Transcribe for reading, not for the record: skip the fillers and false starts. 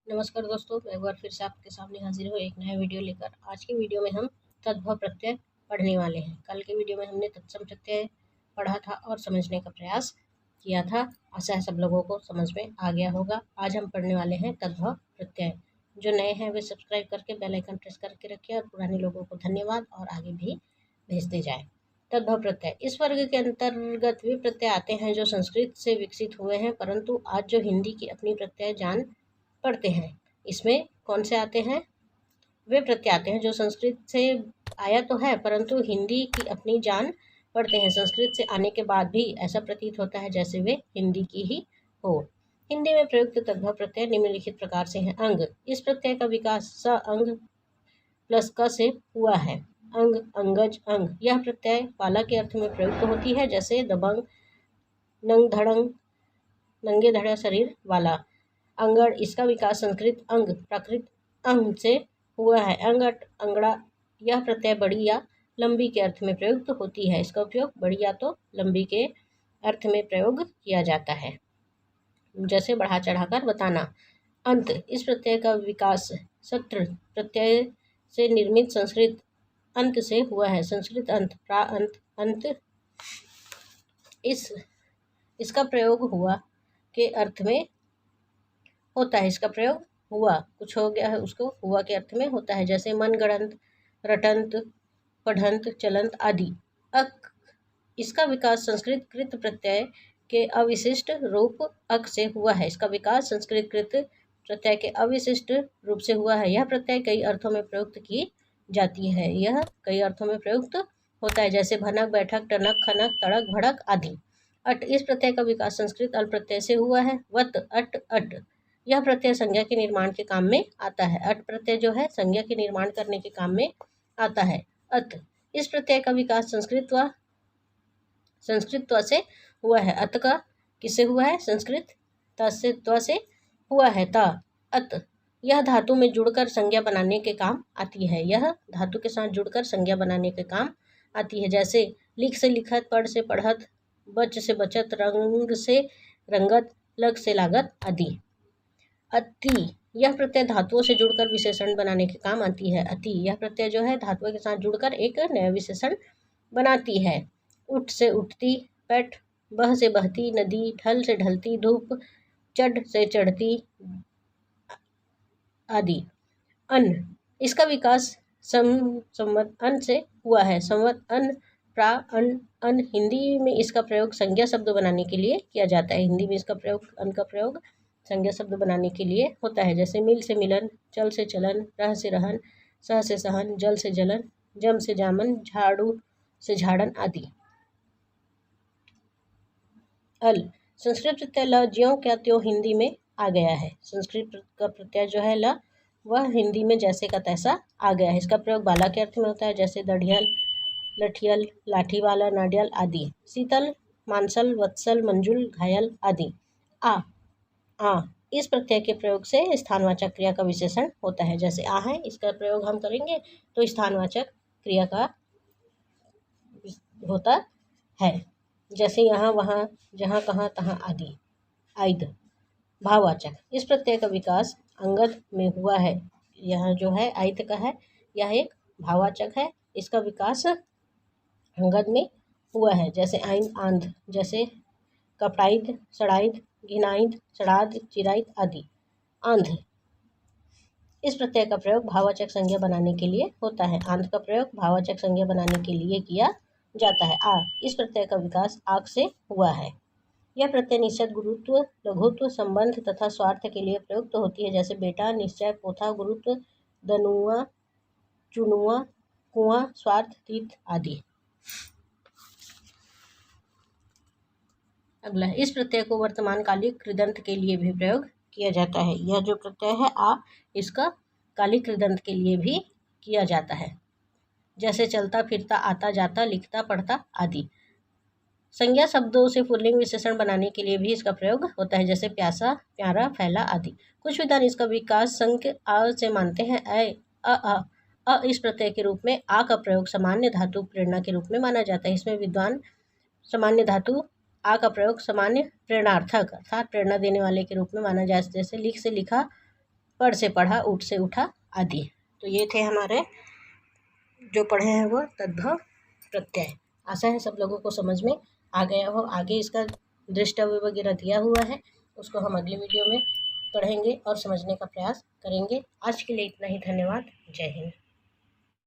नमस्कार दोस्तों, मैं एक बार फिर से आपके सामने हाजिर हूँ एक नया वीडियो लेकर। आज के वीडियो में हम तद्भव प्रत्यय पढ़ने वाले हैं। कल के वीडियो में हमने तत्सम प्रत्यय पढ़ा था और समझने का प्रयास किया था। आशा है सब लोगों को समझ में आ गया होगा। आज हम पढ़ने वाले हैं तद्भव प्रत्यय। जो नए हैं वे सब्सक्राइब करके बेल आइकन प्रेस करके रखिए और पुराने लोगों को धन्यवाद और आगे भी भेजते जाएँ। तद्भव प्रत्यय इस वर्ग के अंतर्गत वे प्रत्यय आते हैं जो संस्कृत से विकसित हुए हैं, परंतु आज जो हिंदी की अपनी प्रत्यय जान पढ़ते हैं। इसमें कौन से आते हैं? वे प्रत्यय आते हैं जो संस्कृत से आया तो है, परंतु हिंदी की अपनी जान पढ़ते हैं। संस्कृत से आने के बाद भी ऐसा प्रतीत होता है जैसे वे हिंदी की ही हो। हिंदी में प्रयुक्त तद्भव प्रत्यय निम्नलिखित प्रकार से हैं। अंग, इस प्रत्यय का विकास स अंग प्लस क से हुआ है। अंग, अंगज, अंग, यह प्रत्यय पाला के अर्थ में प्रयुक्त होती है, जैसे दबंग, नंग धड़ंग, नंगे धड़ा शरीर वाला। अंगड़, इसका विकास संस्कृत अंग प्राकृत अंग से हुआ है। अंगट, अंगड़ा, यह प्रत्यय बड़ी या लंबी के अर्थ में प्रयुक्त होती है। इसका उपयोग बड़ी या तो लंबी के अर्थ में प्रयोग किया जाता है, जैसे बढ़ा चढ़ाकर बताना। अंत, इस प्रत्यय का विकास सत्र प्रत्यय से निर्मित संस्कृत अंत से हुआ है। संस्कृत अंत, प्रा अंत, अंत, इसका प्रयोग हुआ के अर्थ में होता है। इसका प्रयोग हुआ, कुछ हो गया है उसको हुआ के अर्थ में होता है, जैसे मनगढ़ंत, रटंत, पढ़ंत, चलंत आदि। अक, इसका विकास संस्कृत कृत प्रत्यय के अविशिष्ट रूप अक से हुआ है। इसका विकास संस्कृत कृत प्रत्यय के अविशिष्ट रूप से हुआ है। यह प्रत्यय कई अर्थों में प्रयुक्त की जाती है। यह कई अर्थों में प्रयुक्त होता है, जैसे भनक, बैठक, टनक, खनक, तड़क, भड़क आदि। अट, इस प्रत्यय का विकास संस्कृत अल प्रत्यय से हुआ है। वत, अट, अट, यह प्रत्यय संज्ञा के निर्माण के काम में आता है। अट प्रत्यय जो है संज्ञा के निर्माण करने के काम में आता है। अत, इस प्रत्यय का विकास संस्कृत त्व से हुआ है। अत का किससे हुआ है? संस्कृत त्व से हुआ है। ता, अत, यह धातु में जुड़कर संज्ञा बनाने के काम आती है। यह धातु के साथ जुड़कर संज्ञा बनाने के काम आती है, जैसे लिख से लिखत, पढ़ से पढ़त, बच से बचत, रंग से रंगत, लग से लागत आदि। अति, यह प्रत्यय धातुओं से जुड़कर विशेषण बनाने के काम आती है। अति, यह प्रत्यय जो है धातुओं के साथ जुड़कर एक नया विशेषण बनाती है। उठ से उठती, पैठ, बह से बहती नदी, ढल से ढलती धूप, चढ़ से चढ़ती आदि। अन्न, इसका विकास संवत अन्न से हुआ है। संवत अन्न, प्रा अन्न, अन्न, हिंदी में इसका प्रयोग संज्ञा शब्द बनाने के लिए किया जाता है। हिंदी में इसका प्रयोग अन्न का प्रयोग संज्ञा शब्द बनाने के लिए होता है, जैसे मिल से मिलन, चल से चलन, रह से रहन, सह से सहन, जल से जलन, जम से जामन, झाड़ू से झाड़न आदि। अल, संस्कृत प्रत्यय ल ज्यों क्या त्यों हिंदी में आ गया है। संस्कृत का प्रत्यय जो है ल वह हिंदी में जैसे का तैसा आ गया है। इसका प्रयोग बाला के अर्थ में होता है, जैसे दढ़ियल, लठियल, लाठी वाला, नाडियल आदि। शीतल, मानसल, वत्सल, मंजुल, घायल आदि। आ, इस प्रत्यय के प्रयोग से स्थानवाचक क्रिया का विशेषण होता है, जैसे आ है, इसका प्रयोग हम करेंगे तो स्थानवाचक क्रिया का होता है, जैसे यहाँ, वहाँ, जहाँ, कहाँ, तहाँ आदि। आइद, भाववाचक, इस प्रत्यय का विकास अंगद में हुआ है। यह जो है आइद का है, यह एक भाववाचक है। इसका विकास अंगद में हुआ है, जैसे आइंद, आंध, जैसे कपड़ाइद, सड़ाइद, घिनाइद, सड़ाद, चिराइद आदि। आंध, इस प्रत्यय का प्रयोग भाववाचक संज्ञा बनाने के लिए होता है। आंध का प्रयोग भाववाचक संज्ञा बनाने के लिए किया जाता है। आ, इस प्रत्यय का विकास आग से हुआ है। यह प्रत्यय निश्चय, गुरुत्व, लघुत्व, संबंध तथा स्वार्थ के लिए प्रयुक्त होती है, जैसे बेटा, निश्चय, पोथा, गुरुत्व, दनुआ, चुनुआ, कुआं, स्वार्थ, तीर्थ आदि। अगला, इस प्रत्यय को वर्तमान कालिक कृदंत के लिए भी प्रयोग किया जाता है। यह जो प्रत्यय है आ, इसका कालिक कृदंत के लिए भी किया जाता है, जैसे चलता फिरता, आता जाता, लिखता पढ़ता आदि। संज्ञा शब्दों से पुल्लिंग विशेषण बनाने के लिए भी इसका प्रयोग होता है, जैसे प्यासा, प्यारा, फैला आदि। कुछ विद्वान इसका विकास संज्ञ आ से मानते हैं। अ, इस प्रत्यय के रूप में आ का प्रयोग सामान्य धातु प्रेरणा के रूप में माना जाता है। इसमें विद्वान सामान्य धातु आ का प्रयोग सामान्य प्रेरणार्थक अर्थात प्रेरणा देने वाले के रूप में माना जाता है, जैसे लिख से लिखा, पढ़ से पढ़ा, उठ से उठा आदि। तो ये थे हमारे जो पढ़े हैं वो तद्भव प्रत्यय। आशा है सब लोगों को समझ में आ गया हो। आगे इसका दृष्टव्य वगैरह दिया हुआ है, उसको हम अगली वीडियो में पढ़ेंगे और समझने का प्रयास करेंगे। आज के लिए इतना ही। धन्यवाद। जय हिंद।